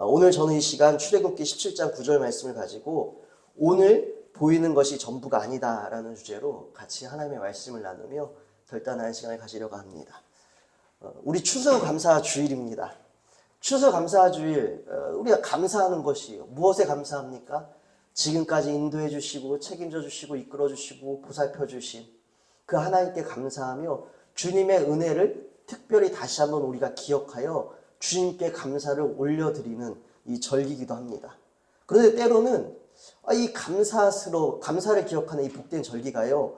오늘 저는 이 시간 출애굽기 17장 9절 말씀을 가지고 오늘 보이는 것이 전부가 아니다라는 주제로 같이 하나님의 말씀을 나누며 결단하는 시간을 가지려고 합니다. 우리 추수감사 주일입니다. 추수감사 주일, 우리가 감사하는 것이 무엇에 감사합니까? 지금까지 인도해 주시고 책임져 주시고 이끌어 주시고 보살펴 주신 그 하나님께 감사하며 주님의 은혜를 특별히 다시 한번 우리가 기억하여 주님께 감사를 올려드리는 이 절기이기도 합니다. 그런데 때로는 이 감사를 기억하는 이 복된 절기가요,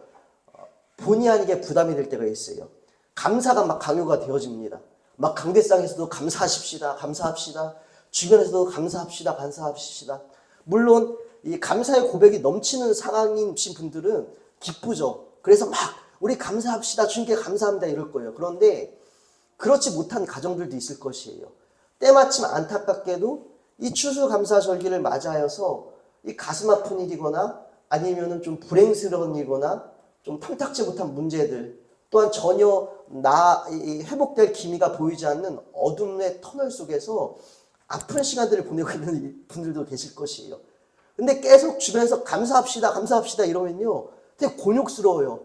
본의 아니게 부담이 될 때가 있어요. 감사가 막 강요가 되어집니다. 막 강대상에서도 감사하십시다, 감사합시다. 주변에서도 감사합시다. 물론 이 감사의 고백이 넘치는 상황이신 분들은 기쁘죠. 그래서 막 우리 감사합시다, 주님께 감사합니다 이럴 거예요. 그런데 그렇지 못한 가정들도 있을 것이에요. 때마침 안타깝게도 이 추수감사 절기를 맞이하여서 이 가슴 아픈 일이거나 아니면은 좀 불행스러운 일이거나 좀 탐탁지 못한 문제들, 또한 전혀 회복될 기미가 보이지 않는 어둠의 터널 속에서 아픈 시간들을 보내고 있는 분들도 계실 것이에요. 근데 계속 주변에서 감사합시다 이러면요, 되게 곤욕스러워요.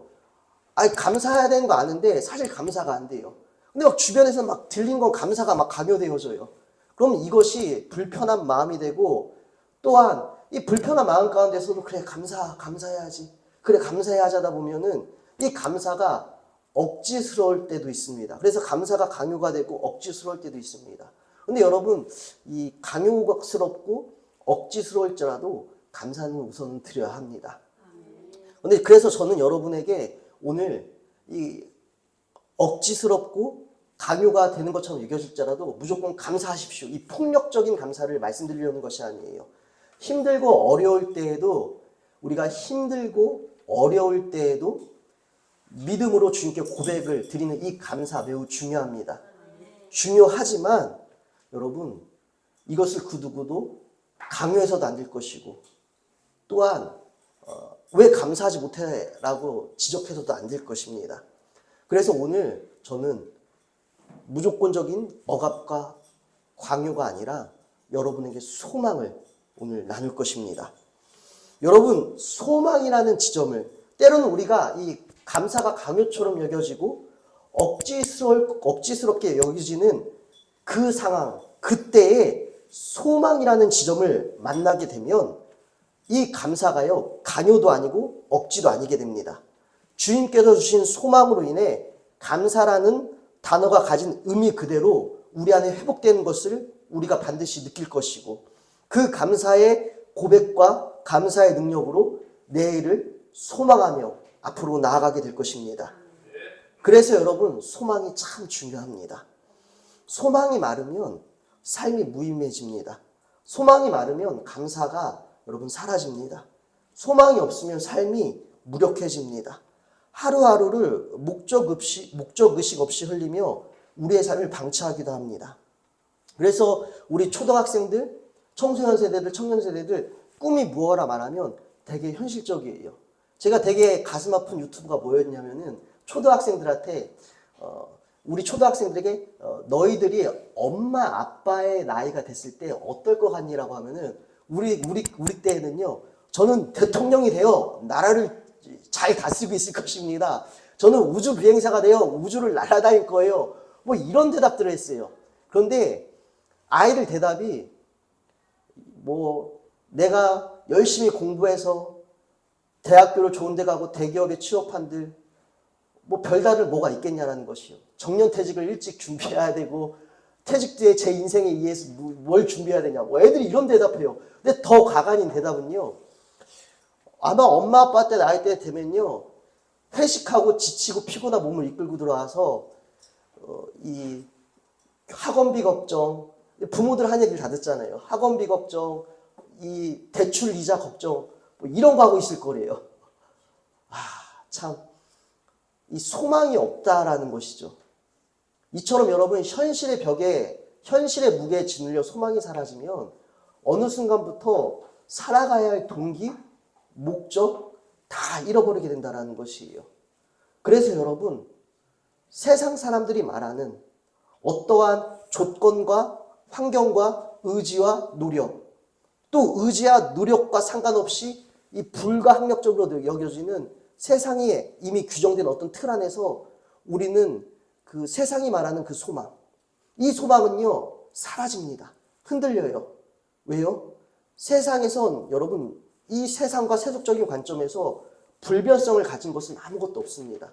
감사해야 되는 거 아는데 사실 감사가 안 돼요. 근데 막 주변에서 막 들린 건 감사가 막 강요되어져요. 그럼 이것이 불편한 마음이 되고, 또한 이 불편한 마음 가운데서도 그래 감사해야지, 그래 감사해야지 하다 보면은 이 감사가 억지스러울 때도 있습니다. 그래서 감사가 강요가 되고 억지스러울 때도 있습니다. 근데 여러분, 이 강요스럽고 억지스러울지라도 감사는 우선 드려야 합니다. 근데 그래서 저는 여러분에게 오늘 이 억지스럽고 강요가 되는 것처럼 여겨질지라도 무조건 감사하십시오, 이 폭력적인 감사를 말씀드리려는 것이 아니에요. 힘들고 어려울 때에도, 우리가 힘들고 어려울 때에도 믿음으로 주님께 고백을 드리는 이 감사 매우 중요합니다. 중요하지만 여러분, 이것을 그 누구도 강요해서도 안 될 것이고, 또한 왜 감사하지 못해? 라고 지적해서도 안 될 것입니다. 그래서 오늘 저는 무조건적인 억압과 강요가 아니라 여러분에게 소망을 오늘 나눌 것입니다. 여러분, 소망이라는 지점을, 때로는 우리가 이 감사가 강요처럼 여겨지고 억지스럽게 여겨지는 그 상황, 그때에 소망이라는 지점을 만나게 되면 이 감사가요, 강요도 아니고 억지도 아니게 됩니다. 주님께서 주신 소망으로 인해 감사라는 단어가 가진 의미 그대로 우리 안에 회복되는 것을 우리가 반드시 느낄 것이고, 그 감사의 고백과 감사의 능력으로 내일을 소망하며 앞으로 나아가게 될 것입니다. 그래서 여러분, 소망이 참 중요합니다. 소망이 마르면 삶이 무의미해집니다. 소망이 마르면 감사가 여러분 사라집니다. 소망이 없으면 삶이 무력해집니다. 하루하루를 목적의식 없이 흘리며 우리의 삶을 방치하기도 합니다. 그래서 우리 초등학생들, 청소년 세대들, 청년 세대들 꿈이 무엇이라 말하면 되게 현실적이에요. 제가 되게 가슴 아픈 유튜브가 뭐였냐면은 초등학생들한테 우리 초등학생들에게 너희들이 엄마 아빠의 나이가 됐을 때 어떨 것 같니라고 하면은 우리 때에는요, 저는 대통령이 되어 나라를 잘 다스리고 있을 것입니다. 저는 우주 비행사가 되어 우주를 날아다닐 거예요. 뭐 이런 대답들을 했어요. 그런데 아이들 대답이 내가 열심히 공부해서 대학교를 좋은 데 가고 대기업에 취업한들 별다를 뭐가 있겠냐라는 것이요. 정년퇴직을 일찍 준비해야 되고 퇴직 뒤에 제 인생에 의해서 뭘 준비해야 되냐고 애들이 이런 대답해요. 근데 더 가관인 대답은요, 아마 엄마 아빠 때 나이 때 되면요, 회식하고 지치고 피곤한 몸을 이끌고 들어와서 이 학원비 걱정, 부모들 한 얘기를 다 듣잖아요. 학원비 걱정, 이 대출 이자 걱정, 이런 거 하고 있을 거래요. 참, 이 소망이 없다라는 것이죠. 이처럼 여러분, 현실의 무게에 짓눌려 소망이 사라지면 어느 순간부터 살아가야 할 동기, 목적 다 잃어버리게 된다는 것이에요. 그래서 여러분, 세상 사람들이 말하는 어떠한 조건과 환경과 의지와 노력, 또 의지와 노력과 상관없이 이 불가항력적으로 여겨지는 세상에 이미 규정된 어떤 틀 안에서 우리는 그 세상이 말하는 그 소망, 이 소망은요 사라집니다. 흔들려요. 왜요? 세상에선 여러분 이 세상과 세속적인 관점에서 불변성을 가진 것은 아무것도 없습니다.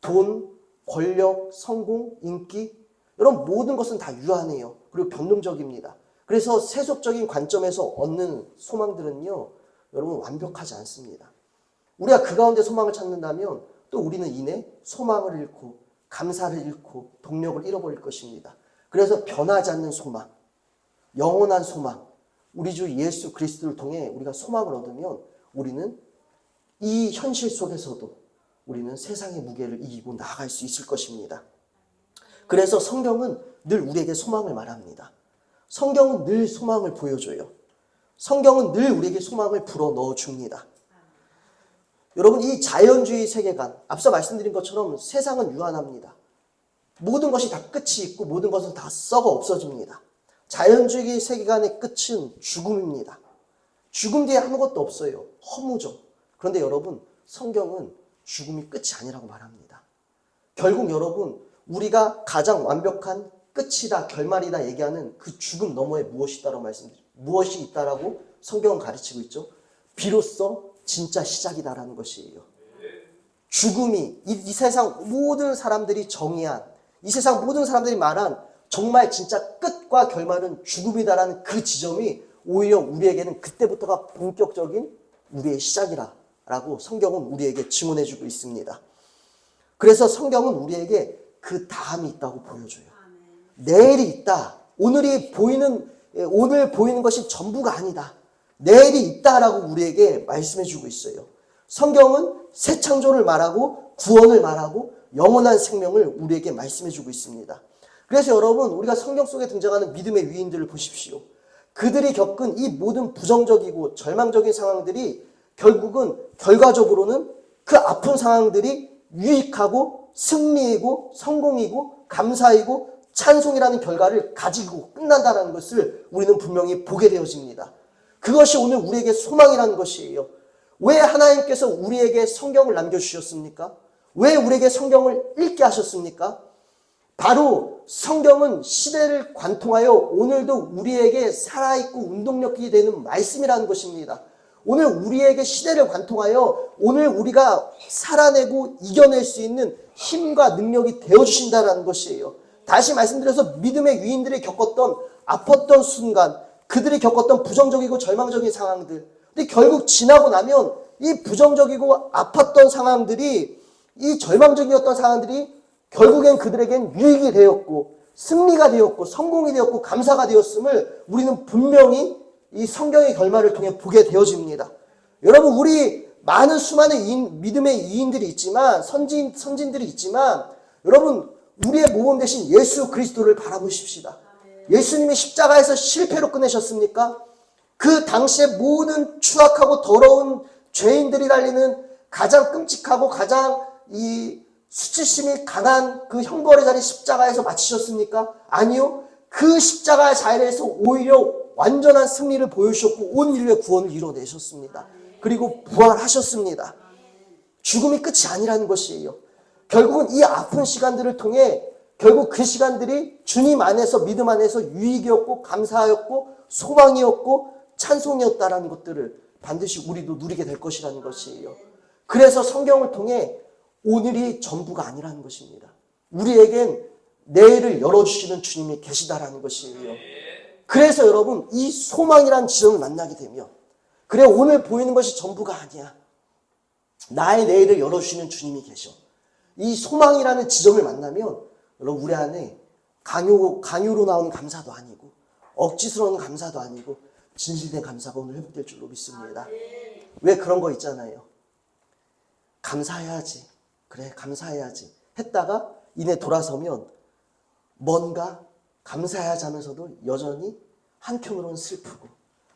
돈, 권력, 성공, 인기, 이런 모든 것은 다 유한해요. 그리고 변동적입니다. 그래서 세속적인 관점에서 얻는 소망들은요 여러분 완벽하지 않습니다. 우리가 그 가운데 소망을 찾는다면 또 우리는 이내 소망을 잃고 감사를 잃고 동력을 잃어버릴 것입니다. 그래서 변하지 않는 소망, 영원한 소망, 우리 주 예수 그리스도를 통해 우리가 소망을 얻으면 우리는 이 현실 속에서도 우리는 세상의 무게를 이기고 나아갈 수 있을 것입니다. 그래서 성경은 늘 우리에게 소망을 말합니다. 성경은 늘 소망을 보여줘요. 성경은 늘 우리에게 소망을 불어넣어 줍니다. 여러분 이 자연주의 세계관, 앞서 말씀드린 것처럼 세상은 유한합니다. 모든 것이 다 끝이 있고 모든 것은 다 썩어 없어집니다. 자연주의 세계관의 끝은 죽음입니다. 죽음 뒤에 아무것도 없어요. 허무죠. 그런데 여러분 성경은 죽음이 끝이 아니라고 말합니다. 결국 여러분 우리가 가장 완벽한 끝이다 결말이다 얘기하는 그 죽음 너머에 무엇이 있다라고 말씀드립니다. 무엇이 있다라고 성경은 가르치고 있죠. 비로소 진짜 시작이다라는 것이에요. 죽음이 이 세상 모든 사람들이 정의한, 이 세상 모든 사람들이 말한 정말 진짜 끝과 결말은 죽음이다라는 그 지점이 오히려 우리에게는 그때부터가 본격적인 우리의 시작이라고 성경은 우리에게 증언해주고 있습니다. 그래서 성경은 우리에게 그 다음이 있다고 보여줘요. 내일이 있다. 오늘 보이는 것이 전부가 아니다. 내일이 있다라고 우리에게 말씀해주고 있어요. 성경은 새 창조를 말하고 구원을 말하고 영원한 생명을 우리에게 말씀해주고 있습니다. 그래서 여러분 우리가 성경 속에 등장하는 믿음의 위인들을 보십시오. 그들이 겪은 이 모든 부정적이고 절망적인 상황들이 결국은 결과적으로는 그 아픈 상황들이 유익하고 승리이고 성공이고 감사이고 찬송이라는 결과를 가지고 끝난다는 것을 우리는 분명히 보게 되어집니다. 그것이 오늘 우리에게 소망이라는 것이에요. 왜 하나님께서 우리에게 성경을 남겨주셨습니까? 왜 우리에게 성경을 읽게 하셨습니까? 바로 성경은 시대를 관통하여 오늘도 우리에게 살아있고 운동력이 되는 말씀이라는 것입니다. 오늘 우리에게 시대를 관통하여 오늘 우리가 살아내고 이겨낼 수 있는 힘과 능력이 되어주신다는 것이에요. 다시 말씀드려서 믿음의 위인들이 겪었던 아팠던 순간, 그들이 겪었던 부정적이고 절망적인 상황들, 근데 결국 지나고 나면 이 부정적이고 아팠던 상황들이, 이 절망적이었던 상황들이 결국엔 그들에겐 유익이 되었고 승리가 되었고 성공이 되었고 감사가 되었음을 우리는 분명히 이 성경의 결말을 통해 보게 되어집니다. 여러분 우리 많은 수많은 믿음의 이인들이 있지만 선진들이 있지만 여러분 우리의 모범 되신 예수 그리스도를 바라보십시다. 예수님이 십자가에서 실패로 끝내셨습니까? 그 당시에 모든 추악하고 더러운 죄인들이 달리는 가장 끔찍하고 가장 이 수치심이 강한 그 형벌의 자리 십자가에서 마치셨습니까? 아니요. 그 십자가의 자리에서 오히려 완전한 승리를 보여주셨고 온 인류의 구원을 이뤄내셨습니다. 그리고 부활하셨습니다. 죽음이 끝이 아니라는 것이에요. 결국은 이 아픈 시간들을 통해 결국 그 시간들이 주님 안에서 믿음 안에서 유익이었고 감사였고 소망이었고 찬송이었다라는 것들을 반드시 우리도 누리게 될 것이라는 것이에요. 그래서 성경을 통해 오늘이 전부가 아니라는 것입니다. 우리에겐 내일을 열어주시는 주님이 계시다라는 것이에요. 그래서 여러분 이 소망이라는 지점을 만나게 되면 그래 오늘 보이는 것이 전부가 아니야. 나의 내일을 열어주시는 주님이 계셔. 이 소망이라는 지점을 만나면 여러분 우리 안에 강요로 나오는 감사도 아니고 억지스러운 감사도 아니고 진실된 감사가 오늘 회복될 줄로 믿습니다. 왜 그런 거 있잖아요. 감사해야지. 그래 감사해야지. 했다가 이내 돌아서면 뭔가 감사해야지 하면서도 여전히 한편으로는 슬프고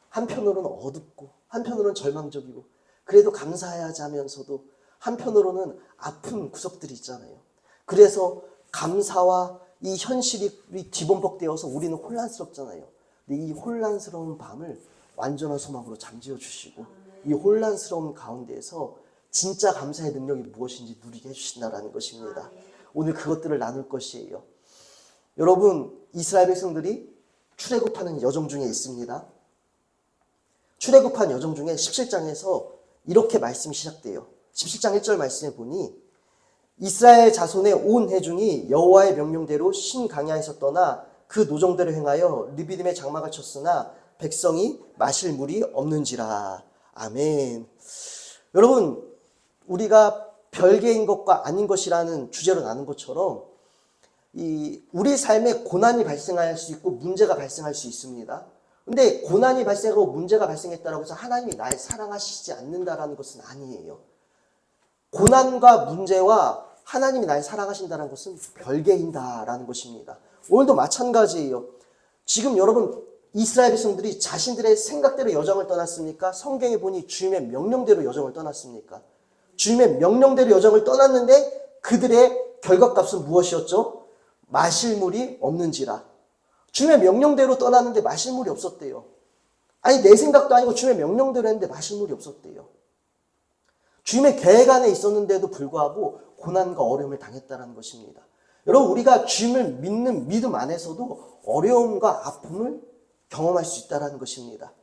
한편으로는 어둡고 한편으로는 절망적이고 그래도 감사해야지 하면서도 한편으로는 아픈 구석들이 있잖아요. 그래서 감사와 이 현실이 뒤범벅되어서 우리는 혼란스럽잖아요. 근데 이 혼란스러운 밤을 완전한 소망으로 잠재워 주시고 이 혼란스러운 가운데에서 진짜 감사의 능력이 무엇인지 누리게 해주신다는 것입니다. 오늘 그것들을 나눌 것이에요. 여러분, 이스라엘 백성들이 출애굽하는 여정 중에 있습니다. 출애굽한 여정 중에 17장에서 이렇게 말씀이 시작돼요. 17장 1절 말씀에 보니 이스라엘 자손의 온 회중이 여호와의 명령대로 신 강야에서 떠나 그 노정대로 행하여 르비딤의 장막을 쳤으나 백성이 마실 물이 없는지라. 아멘. 여러분, 우리가 별개인 것과 아닌 것이라는 주제로 나눈 것처럼 우리 삶에 고난이 발생할 수 있고 문제가 발생할 수 있습니다. 근데 고난이 발생하고 문제가 발생했다고 해서 하나님이 날 사랑하시지 않는다라는 것은 아니에요. 고난과 문제와 하나님이 날 사랑하신다는 것은 별개인다라는 것입니다. 오늘도 마찬가지예요. 지금 여러분, 이스라엘 백성들이 자신들의 생각대로 여정을 떠났습니까? 성경에 보니 주님의 명령대로 여정을 떠났습니까? 주님의 명령대로 여정을 떠났는데 그들의 결과값은 무엇이었죠? 마실 물이 없는지라. 주님의 명령대로 떠났는데 마실 물이 없었대요. 아니, 내 생각도 아니고 주님의 명령대로 했는데 마실 물이 없었대요. 주님의 계획 안에 있었는데도 불구하고 고난과 어려움을 당했다는 것입니다. 여러분, 우리가 주님을 믿는 믿음 안에서도 어려움과 아픔을 경험할 수 있다는 것입니다.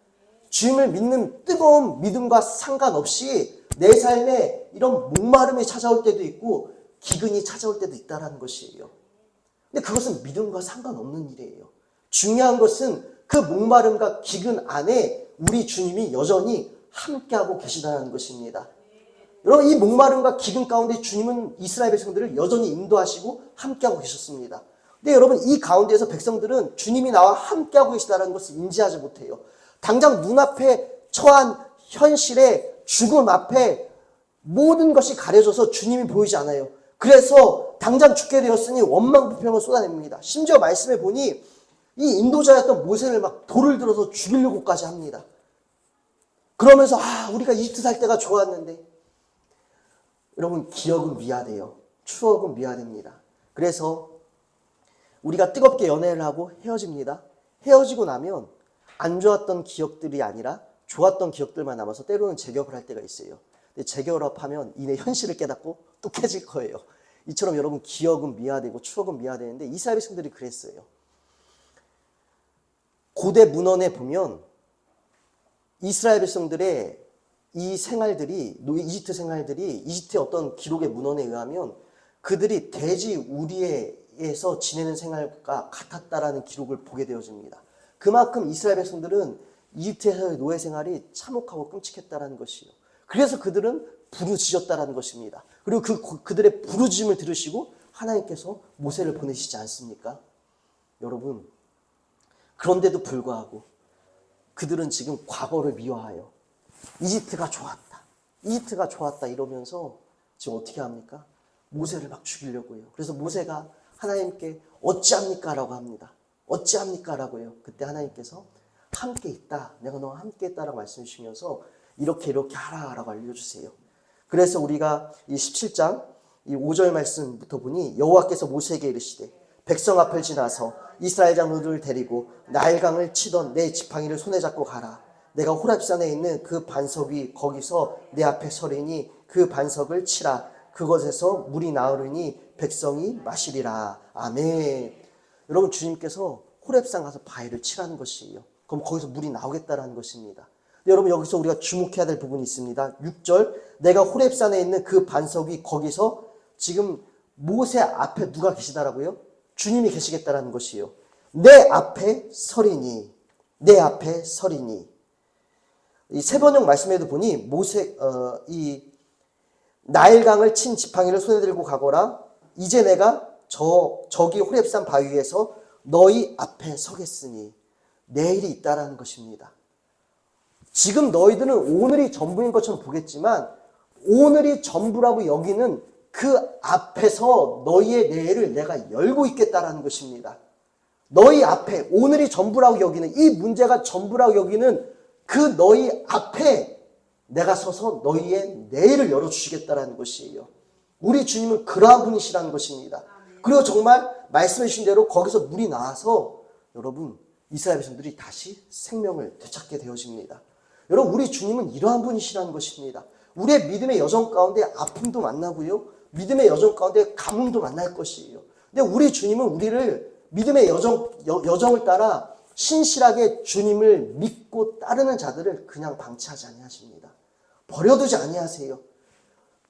주님을 믿는 뜨거운 믿음과 상관없이 내 삶에 이런 목마름이 찾아올 때도 있고 기근이 찾아올 때도 있다는 것이에요. 근데 그것은 믿음과 상관없는 일이에요. 중요한 것은 그 목마름과 기근 안에 우리 주님이 여전히 함께하고 계시다는 것입니다. 여러분, 이 목마름과 기근 가운데 주님은 이스라엘 백성들을 여전히 인도하시고 함께하고 계셨습니다. 근데 여러분, 이 가운데에서 백성들은 주님이 나와 함께하고 계시다는 것을 인지하지 못해요. 당장 눈앞에 처한 현실의 죽음 앞에 모든 것이 가려져서 주님이 보이지 않아요. 그래서 당장 죽게 되었으니 원망불평을 쏟아냅니다. 심지어 말씀에 보니 이 인도자였던 모세를 막 돌을 들어서 죽이려고까지 합니다. 그러면서 우리가 이집트 살 때가 좋았는데. 여러분, 기억은 미화돼요. 추억은 미화됩니다. 그래서 우리가 뜨겁게 연애를 하고 헤어집니다. 헤어지고 나면 안 좋았던 기억들이 아니라 좋았던 기억들만 남아서 때로는 재격을 할 때가 있어요. 근데 재결합하면 이내 현실을 깨닫고 또 깨질 거예요. 이처럼 여러분, 기억은 미화되고 추억은 미화되는데 이스라엘 백성들이 그랬어요. 고대 문헌에 보면 이스라엘 백성들의 이 생활들이, 이집트 생활들이, 이집트의 어떤 기록의 문헌에 의하면 그들이 대지 우리에서 지내는 생활과 같았다라는 기록을 보게 되어집니다. 그만큼 이스라엘 백성들은 이집트에서의 노예 생활이 참혹하고 끔찍했다라는 것이요. 그래서 그들은 부르짖었다라는 것입니다. 그리고 그들의 부르짖음을 들으시고 하나님께서 모세를 보내시지 않습니까? 여러분, 그런데도 불구하고 그들은 지금 과거를 미화하여 이집트가 좋았다, 이집트가 좋았다 이러면서 지금 어떻게 합니까? 모세를 막 죽이려고 해요. 그래서 모세가 하나님께 어찌합니까? 라고 합니다. 어찌합니까? 라고요. 그때 하나님께서 함께 있다, 내가 너와 함께 있다라고 말씀해 주시면서 이렇게 하라라고 알려주세요. 그래서 우리가 이 17장 이 5절 말씀부터 보니 여호와께서 모세에게 이르시되 백성 앞을 지나서 이스라엘 장로들을 데리고 나일강을 치던 내 지팡이를 손에 잡고 가라. 내가 호렙산에 있는 그 반석 위 거기서 내 앞에 서리니 그 반석을 치라. 그것에서 물이 나오리니 백성이 마시리라. 아멘. 여러분, 주님께서 호렙산 가서 바위를 치라는 것이에요. 그럼 거기서 물이 나오겠다라는 것입니다. 여러분, 여기서 우리가 주목해야 될 부분이 있습니다. 6절, 내가 호렙산에 있는 그 반석 위 거기서, 지금 모세 앞에 누가 계시다라고요? 주님이 계시겠다라는 것이에요. 내 앞에 서리니, 내 앞에 서리니. 이 세 번역 말씀에도 보니 이 나일강을 친 지팡이를 손에 들고 가거라. 이제 내가 저기 호렙산 바위에서 너희 앞에 서겠으니. 내일이 있다라는 것입니다. 지금 너희들은 오늘이 전부인 것처럼 보겠지만 오늘이 전부라고 여기는 그 앞에서 너희의 내일을 내가 열고 있겠다라는 것입니다. 너희 앞에, 오늘이 전부라고 여기는, 이 문제가 전부라고 여기는 그 너희 앞에 내가 서서 너희의 내일을 열어주시겠다라는 것이에요. 우리 주님은 그러한 분이시라는 것입니다. 그리고 정말 말씀해 주신 대로 거기서 물이 나와서 여러분, 이스라엘 백성들이 다시 생명을 되찾게 되어집니다. 여러분, 우리 주님은 이러한 분이시라는 것입니다. 우리의 믿음의 여정 가운데 아픔도 만나고요, 믿음의 여정 가운데 가뭄도 만날 것이에요. 근데 우리 주님은 우리를 믿음의 여정을 따라 신실하게 주님을 믿고 따르는 자들을 그냥 방치하지 아니하십니다. 버려두지 아니하세요.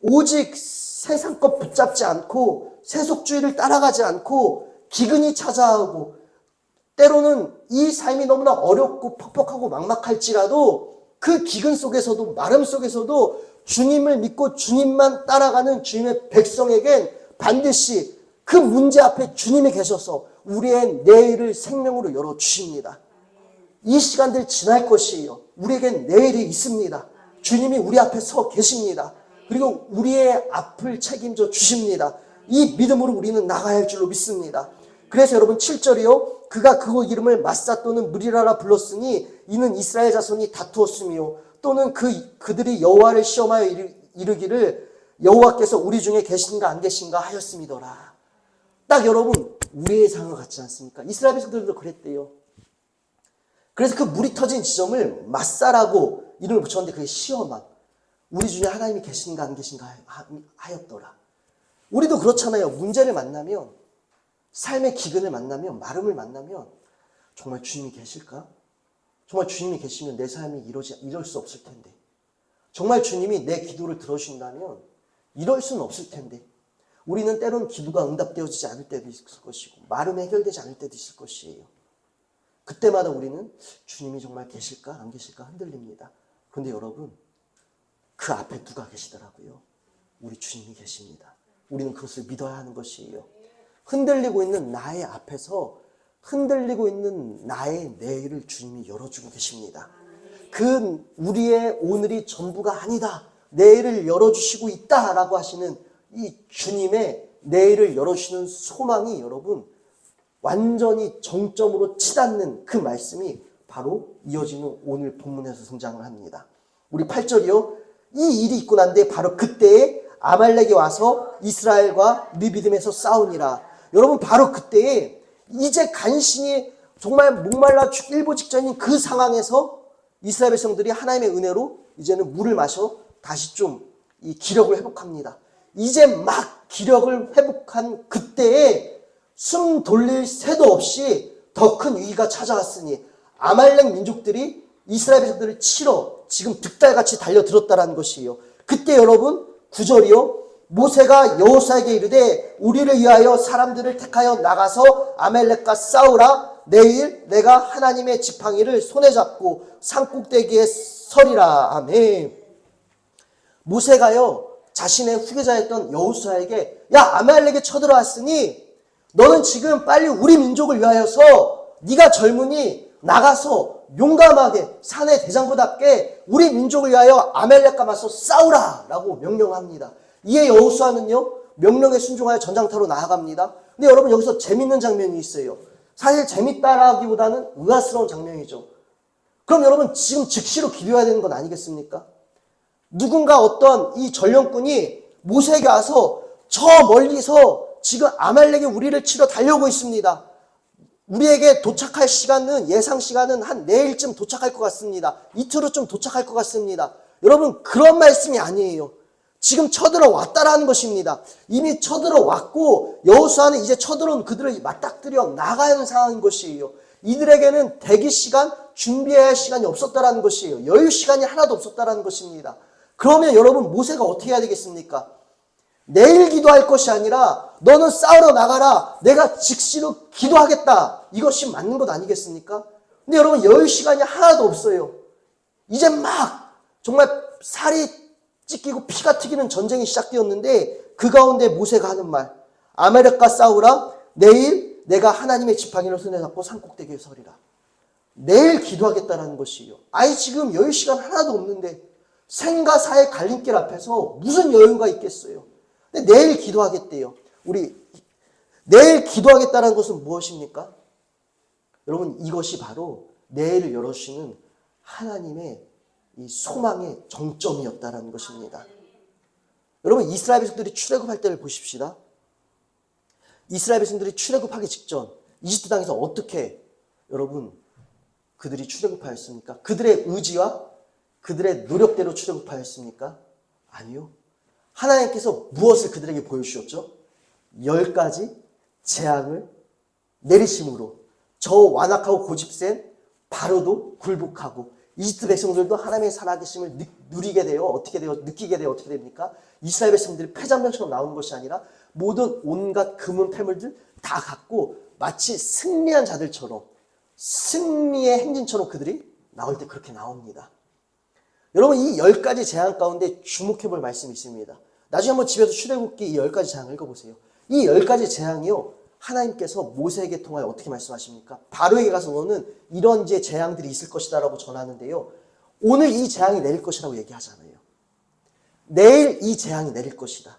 오직 세상 것 붙잡지 않고 세속주의를 따라가지 않고 기근이 찾아오고 때로는 이 삶이 너무나 어렵고 퍽퍽하고 막막할지라도 그 기근 속에서도 마름 속에서도 주님을 믿고 주님만 따라가는 주님의 백성에겐 반드시 그 문제 앞에 주님이 계셔서 우리의 내일을 생명으로 열어주십니다. 이 시간들 지날 것이에요. 우리에겐 내일이 있습니다. 주님이 우리 앞에 서 계십니다. 그리고 우리의 앞을 책임져 주십니다. 이 믿음으로 우리는 나가야 할 줄로 믿습니다. 그래서 여러분 7절이요. 그가 그곳 이름을 마사 또는 무리라라 불렀으니 이는 이스라엘 자손이 다투었으며 또는 그들이 여호와를 시험하여 이르기를 여호와께서 우리 중에 계신가 안 계신가 하였음이더라. 딱 여러분 우리의 상황과 같지 않습니까? 이스라엘 백성들도 그랬대요. 그래서 그 물이 터진 지점을 마사라고 이름을 붙였는데 그게 시험함. 우리 중에 하나님이 계신가 안 계신가 하였더라. 우리도 그렇잖아요. 문제를 만나면, 삶의 기근을 만나면, 마름을 만나면 정말 주님이 계실까? 정말 주님이 계시면 내 삶이 이럴 수 없을 텐데, 정말 주님이 내 기도를 들어주신다면 이럴 수는 없을 텐데, 우리는 때로는 기도가 응답되어지지 않을 때도 있을 것이고 마름이 해결되지 않을 때도 있을 것이에요. 그때마다 우리는 주님이 정말 계실까 안 계실까 흔들립니다. 그런데 여러분, 그 앞에 누가 계시더라고요? 우리 주님이 계십니다. 우리는 그것을 믿어야 하는 것이에요. 흔들리고 있는 나의 앞에서 흔들리고 있는 나의 내일을 주님이 열어주고 계십니다. 그 우리의 오늘이 전부가 아니다, 내일을 열어주시고 있다라고 하시는 이 주님의 내일을 열어주시는 소망이 여러분 완전히 정점으로 치닫는 그 말씀이 바로 이어지는 오늘 본문에서 등장을 합니다. 우리 8절이요. 이 일이 있고 난 뒤에 바로 그때에 아말렉이 와서 이스라엘과 르비딤에서 싸우니라. 여러분, 바로 그때에 이제 간신히 정말 목말라 일보 직전인 그 상황에서 이스라엘 백성들이 하나님의 은혜로 이제는 물을 마셔 다시 좀 이 기력을 회복합니다. 이제 막 기력을 회복한 그때에 숨 돌릴 새도 없이 더 큰 위기가 찾아왔으니 아말렉 민족들이 이스라엘 백성들을 치러 지금 득달같이 달려들었다라는 것이에요. 그때 여러분 9절이요. 모세가 여호수아에게 이르되 우리를 위하여 사람들을 택하여 나가서 아말렉과 싸우라. 내일 내가 하나님의 지팡이를 손에 잡고 산꼭대기에 서리라. 아멘. 모세가요 자신의 후계자였던 여호수아에게 야, 아말렉이 쳐들어왔으니 너는 지금 빨리 우리 민족을 위하여서 네가 젊으니 나가서 용감하게 산의 대장부답게 우리 민족을 위하여 아말렉과 맞서 싸우라 라고 명령합니다. 이에 여호수아는요 명령에 순종하여 전장터로 나아갑니다. 근데 여러분, 여기서 재밌는 장면이 있어요. 사실 재밌다라기보다는 의아스러운 장면이죠. 그럼 여러분, 지금 즉시로 기도해야 되는 건 아니겠습니까? 누군가 어떤 이 전령꾼이 모세에게 와서 저 멀리서 지금 아말렉이 우리를 치러 달려오고 있습니다. 우리에게 도착할 시간은, 예상 시간은 한 내일쯤 도착할 것 같습니다. 이틀 후쯤 도착할 것 같습니다. 여러분, 그런 말씀이 아니에요. 지금 쳐들어왔다라는 것입니다. 이미 쳐들어왔고 여호수아는 이제 쳐들어온 그들을 맞닥뜨려 나가는 상황인 것이에요. 이들에게는 대기 시간, 준비해야 할 시간이 없었다라는 것이에요. 여유 시간이 하나도 없었다라는 것입니다. 그러면 여러분, 모세가 어떻게 해야 되겠습니까? 내일 기도할 것이 아니라 너는 싸우러 나가라. 내가 즉시로 기도하겠다. 이것이 맞는 것 아니겠습니까? 근데 여러분, 여유 시간이 하나도 없어요. 이제 막 정말 살이 찢기고 피가 튀기는 전쟁이 시작되었는데 그 가운데 모세가 하는 말, 아말렉과 싸우라. 내일 내가 하나님의 지팡이를 손에 잡고 산꼭대기에 서리라. 내일 기도하겠다라는 것이에요. 아니, 지금 여유 시간 하나도 없는데 생과 사의 갈림길 앞에서 무슨 여유가 있겠어요? 근데 내일 기도하겠대요. 우리 내일 기도하겠다는 것은 무엇입니까? 여러분, 이것이 바로 내일을 열어주시는 하나님의 이 소망의 정점이었다는 것입니다. 여러분, 이스라엘 백성들이 출애굽할 때를 보십시다. 이스라엘 백성들이 출애굽하기 직전 이집트 땅에서 어떻게 여러분 그들이 출애굽하였습니까? 그들의 의지와 그들의 노력대로 출애굽하였습니까? 아니요. 하나님께서 무엇을 그들에게 보여주셨죠? 10가지 재앙을 내리심으로 저 완악하고 고집센 바로도 굴복하고 이집트 백성들도 하나님의 살아계심을 누리게 되어 어떻게 돼요? 느끼게 되어 어떻게 됩니까? 이스라엘 백성들이 패잔병처럼 나오는 것이 아니라 모든 온갖 금은 패물들 다 갖고 마치 승리한 자들처럼 승리의 행진처럼 그들이 나올 때 그렇게 나옵니다. 여러분 이 10가지 재앙 가운데 주목해 볼 말씀이 있습니다. 나중에 한번 집에서 출애굽기 이 10가지 재앙을 읽어보세요. 이 10가지 재앙이요. 하나님께서 모세에게 통하여 어떻게 말씀하십니까? 바로에게 가서 너는 이런 이제 재앙들이 있을 것이다 라고 전하는데요. 오늘 이 재앙이 내릴 것이라고 얘기하잖아요. 내일 이 재앙이 내릴 것이다.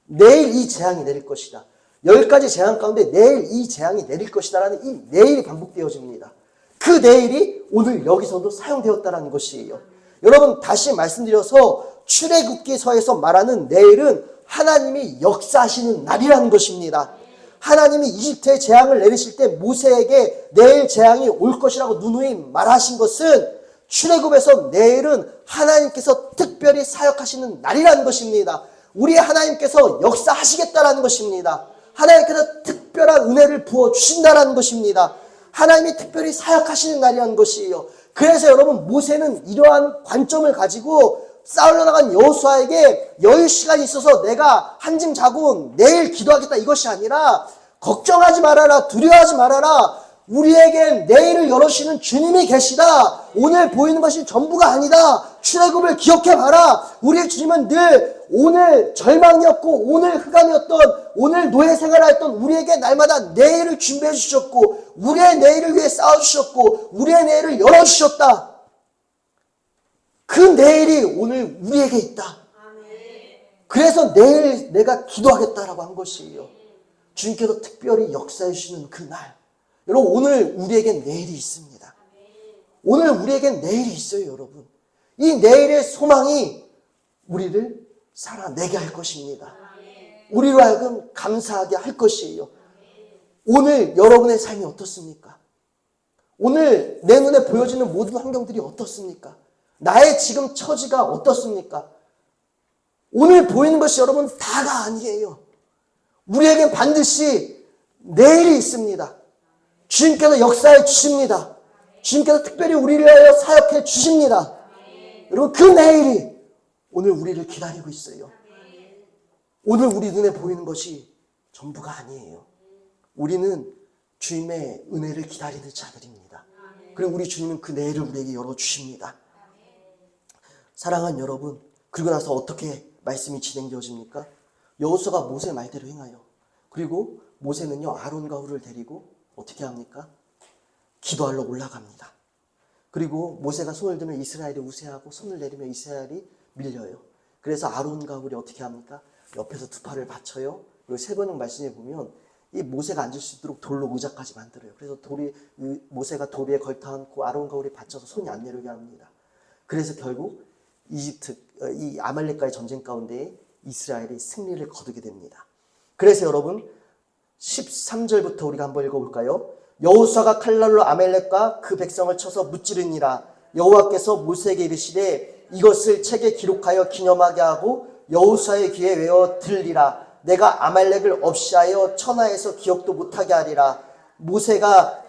내일 이 재앙이 내릴 것이다. 10가지 재앙 가운데 내일 이 재앙이 내릴 것이다 라는 이 내일이 반복되어집니다. 그 내일이 오늘 여기서도 사용되었다는 것이에요. 여러분 다시 말씀드려서 출애굽기서에서 말하는 내일은 하나님이 역사하시는 날이라는 것입니다. 하나님이 이집트의 재앙을 내리실 때 모세에게 내일 재앙이 올 것이라고 누누이 말하신 것은 출애굽에서 내일은 하나님께서 특별히 사역하시는 날이라는 것입니다. 우리 하나님께서 역사하시겠다라는 것입니다. 하나님께서 특별한 은혜를 부어주신다라는 것입니다. 하나님이 특별히 사역하시는 날이라는 것이에요. 그래서 여러분 모세는 이러한 관점을 가지고 싸우러 나간 여호수아에게 여유 시간이 있어서 내가 한짐 자고 내일 기도하겠다 이것이 아니라 걱정하지 말아라 두려워하지 말아라 우리에겐 내일을 열어주시는 주님이 계시다. 오늘 보이는 것이 전부가 아니다. 출애굽을 기억해봐라. 우리의 주님은 늘 오늘 절망이었고 오늘 흑암이었던 오늘 노예 생활했던 우리에게 날마다 내일을 준비해 주셨고 우리의 내일을 위해 싸워주셨고 우리의 내일을 열어주셨다. 그 내일이 오늘 우리에게 있다. 그래서 내일 내가 기도하겠다라고 한 것이에요. 주님께서 특별히 역사해 주시는 그 날. 여러분 오늘 우리에겐 내일이 있습니다. 오늘 우리에겐 내일이 있어요. 여러분 이 내일의 소망이 우리를 살아내게 할 것입니다. 우리로 하여금 감사하게 할 것이에요. 오늘 여러분의 삶이 어떻습니까? 오늘 내 눈에 보여지는 모든 환경들이 어떻습니까? 나의 지금 처지가 어떻습니까? 오늘 보이는 것이 여러분 다가 아니에요. 우리에겐 반드시 내일이 있습니다. 주님께서 역사해 주십니다. 주님께서 특별히 우리를 위하여 사역해 주십니다. 여러분 그 내일이 오늘 우리를 기다리고 있어요. 오늘 우리 눈에 보이는 것이 전부가 아니에요. 우리는 주님의 은혜를 기다리는 자들입니다. 그리고 우리 주님은 그 내일을 우리에게 열어주십니다. 사랑하는 여러분, 그리고 나서 어떻게 말씀이 진행되어집니까? 여호수아가 모세 말대로 행하여 그리고 모세는요 아론과 훌을 데리고 어떻게 합니까? 기도하러 올라갑니다. 그리고 모세가 손을 들면 이스라엘이 우세하고 손을 내리면 이스라엘이 밀려요. 그래서 아론과 훌이 어떻게 합니까? 옆에서 두 팔을 받쳐요. 그리고 세번역 말씀에 보면 이 모세가 앉을 수 있도록 돌로 의자까지 만들어요. 그래서 모세가 돌 위에 걸터앉고 아론과 훌이 받쳐서 손이 안 내려오게 합니다. 그래서 결국 이 아말렉과의 전쟁 가운데 이스라엘이 승리를 거두게 됩니다. 그래서 여러분 13절부터 우리가 한번 읽어볼까요? 여호수아가 칼날로 아말렉과 그 백성을 쳐서 무찌르니라. 여호와께서 모세에게 이르시되 이것을 책에 기록하여 기념하게 하고 여호수아의 귀에 외워 들리라. 내가 아말렉을 없이하여 천하에서 기억도 못하게 하리라. 모세가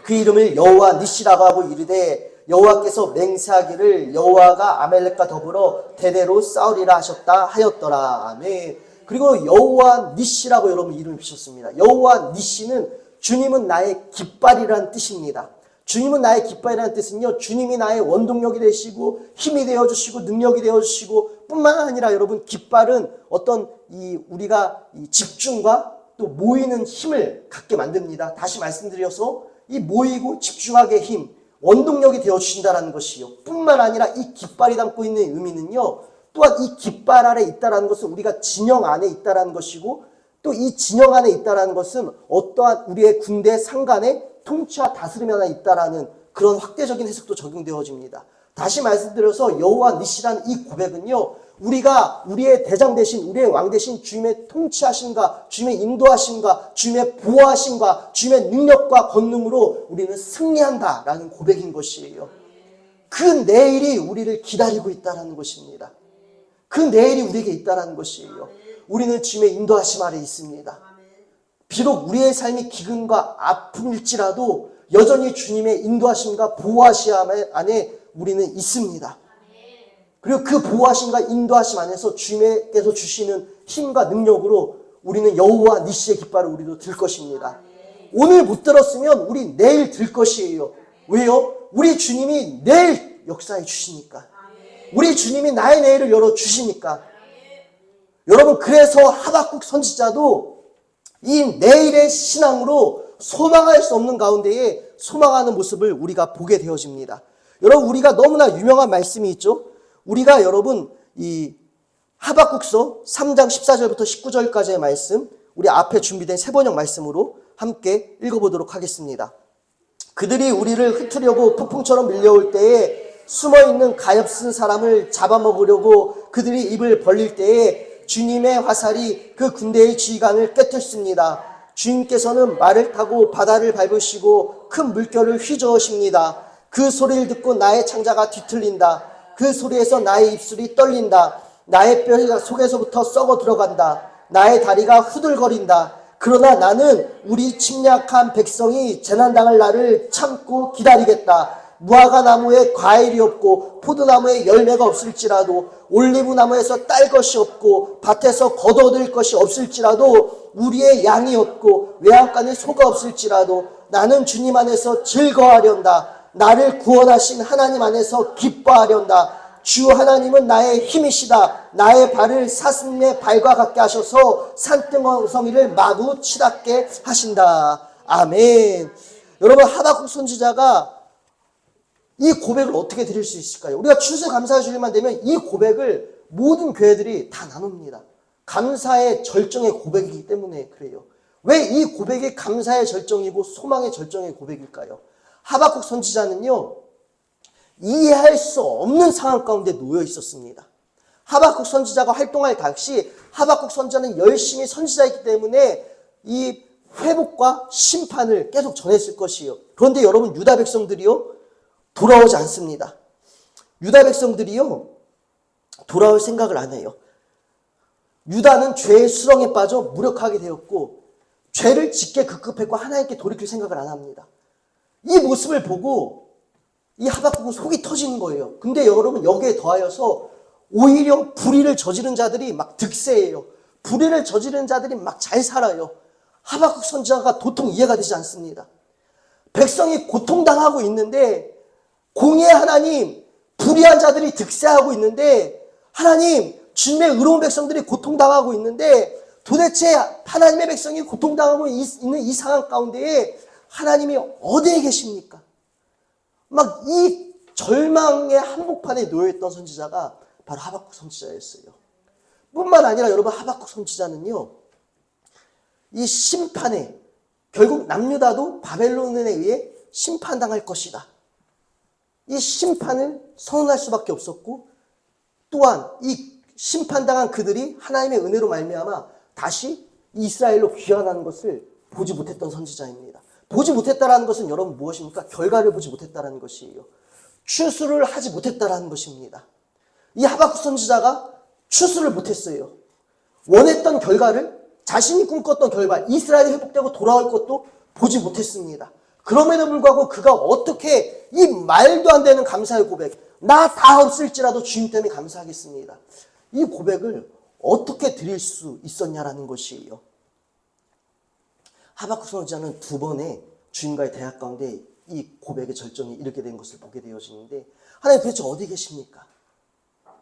그 이름을 여호와 니시라고 하고 이르되 여호와께서 맹세하기를 여호와가 아말렉과 더불어 대대로 싸우리라 하셨다 하였더라. 아멘. 그리고 여호와 니시라고 여러분 이름을 비셨습니다. 여호와 니시는 주님은 나의 깃발이라는 뜻입니다. 주님은 나의 깃발이라는 뜻은요, 주님이 나의 원동력이 되시고 힘이 되어주시고 능력이 되어주시고 뿐만 아니라 여러분 깃발은 어떤 우리가 집중과 또 모이는 힘을 갖게 만듭니다. 다시 말씀드려서 이 모이고 집중하게 힘, 원동력이 되어주신다는 것이요. 뿐만 아니라 이 깃발이 담고 있는 의미는요, 또한 이 깃발 아래 있다는 것은 우리가 진영 안에 있다는 것이고 또 이 진영 안에 있다는 것은 어떠한 우리의 군대 상간에 통치와 다스림 안에 있다는 그런 확대적인 해석도 적용되어집니다. 다시 말씀드려서 여호와 니시라는 이 고백은요, 우리가 우리의 대장 대신, 우리의 왕 대신 주님의 통치하심과 주님의 인도하심과 주님의 보호하심과 주님의 능력과 권능으로 우리는 승리한다라는 고백인 것이에요. 그 내일이 우리를 기다리고 있다는 것입니다. 그 내일이 우리에게 있다는 것이에요. 우리는 주님의 인도하심 아래 있습니다. 비록 우리의 삶이 기근과 아픔일지라도 여전히 주님의 인도하심과 보호하심 안에 우리는 있습니다. 그리고 그 보호하심과 인도하심 안에서 주님께서 주시는 힘과 능력으로 우리는 여호와 니시의 깃발을 우리도 들 것입니다. 오늘 못 들었으면 우리 내일 들 것이에요. 왜요? 우리 주님이 내일 역사해 주시니까. 우리 주님이 나의 내일을 열어주시니까. 여러분, 그래서 하박국 선지자도 이 내일의 신앙으로 소망할 수 없는 가운데에 소망하는 모습을 우리가 보게 되어집니다. 여러분, 우리가 너무나 유명한 말씀이 있죠. 우리가 여러분 이 하박국서 3장 14절부터 19절까지의 말씀, 우리 앞에 준비된 세 번역 말씀으로 함께 읽어보도록 하겠습니다. 그들이 우리를 흩으려고 폭풍처럼 밀려올 때에 숨어있는 가엾은 사람을 잡아먹으려고 그들이 입을 벌릴 때에 주님의 화살이 그 군대의 지휘관을 깨뜨렸습니다. 주님께서는 말을 타고 바다를 밟으시고 큰 물결을 휘저으십니다. 그 소리를 듣고 나의 창자가 뒤틀린다. 그 소리에서 나의 입술이 떨린다. 나의 뼈가 속에서부터 썩어 들어간다. 나의 다리가 후들거린다. 그러나 나는 우리 침략한 백성이 재난당할 날을 참고 기다리겠다. 무화과 나무에 과일이 없고 포도나무에 열매가 없을지라도 올리브 나무에서 딸 것이 없고 밭에서 걷어들 것이 없을지라도 우리의 양이 없고 외양간에 소가 없을지라도 나는 주님 안에서 즐거워하련다. 나를 구원하신 하나님 안에서 기뻐하련다. 주 하나님은 나의 힘이시다. 나의 발을 사슴의 발과 같게 하셔서 산등성이를 마구 치닫게 하신다. 아멘. 여러분, 하박국 선지자가 이 고백을 어떻게 드릴 수 있을까요? 우리가 추수감사 주일만 되면 이 고백을 모든 교회들이 다 나눕니다. 감사의 절정의 고백이기 때문에 그래요. 왜 이 고백이 감사의 절정이고 소망의 절정의 고백일까요? 하박국 선지자는요, 이해할 수 없는 상황 가운데 놓여 있었습니다. 하박국 선지자가 활동할 당시 하박국 선지자는 열심히 선지자이기 때문에 이 회복과 심판을 계속 전했을 것이에요. 그런데 여러분, 유다 백성들이요, 돌아오지 않습니다. 유다 백성들이요, 돌아올 생각을 안 해요. 유다는 죄의 수렁에 빠져 무력하게 되었고 죄를 짓게 급급했고 하나님께 돌이킬 생각을 안 합니다. 이 모습을 보고 이 하박국은 속이 터지는 거예요. 근데 여러분, 여기에 더하여서 오히려 불의를 저지른 자들이 막 득세해요. 불의를 저지른 자들이 막 잘 살아요. 하박국 선지자가 도통 이해가 되지 않습니다. 백성이 고통당하고 있는데 공의의 하나님, 불의한 자들이 득세하고 있는데 하나님, 주님의 의로운 백성들이 고통당하고 있는데 도대체 하나님의 백성이 고통당하고 있는 이 상황 가운데에 하나님이 어디에 계십니까? 막 이 절망의 한복판에 놓여있던 선지자가 바로 하박국 선지자였어요. 뿐만 아니라 여러분, 하박국 선지자는요, 이 심판에, 결국 남유다도 바벨론에 의해 심판당할 것이다. 이 심판을 선언할 수밖에 없었고, 또한 이 심판당한 그들이 하나님의 은혜로 말미암아 다시 이스라엘로 귀환하는 것을 보지 못했던 선지자입니다. 보지 못했다라는 것은 여러분 무엇입니까? 결과를 보지 못했다라는 것이에요. 추수를 하지 못했다라는 것입니다. 이 하박국 선지자가 추수를 못했어요. 원했던 결과를, 자신이 꿈꿨던 결과, 이스라엘이 회복되고 돌아올 것도 보지 못했습니다. 그럼에도 불구하고 그가 어떻게 이 말도 안 되는 감사의 고백, 나 다 없을지라도 주님 때문에 감사하겠습니다, 이 고백을 어떻게 드릴 수 있었냐라는 것이에요. 하박국 선지자는 두 번의 주님과의 대화 가운데 이 고백의 절정에 이르게 된 것을 보게 되어지는데, 하나님 도대체 어디 계십니까?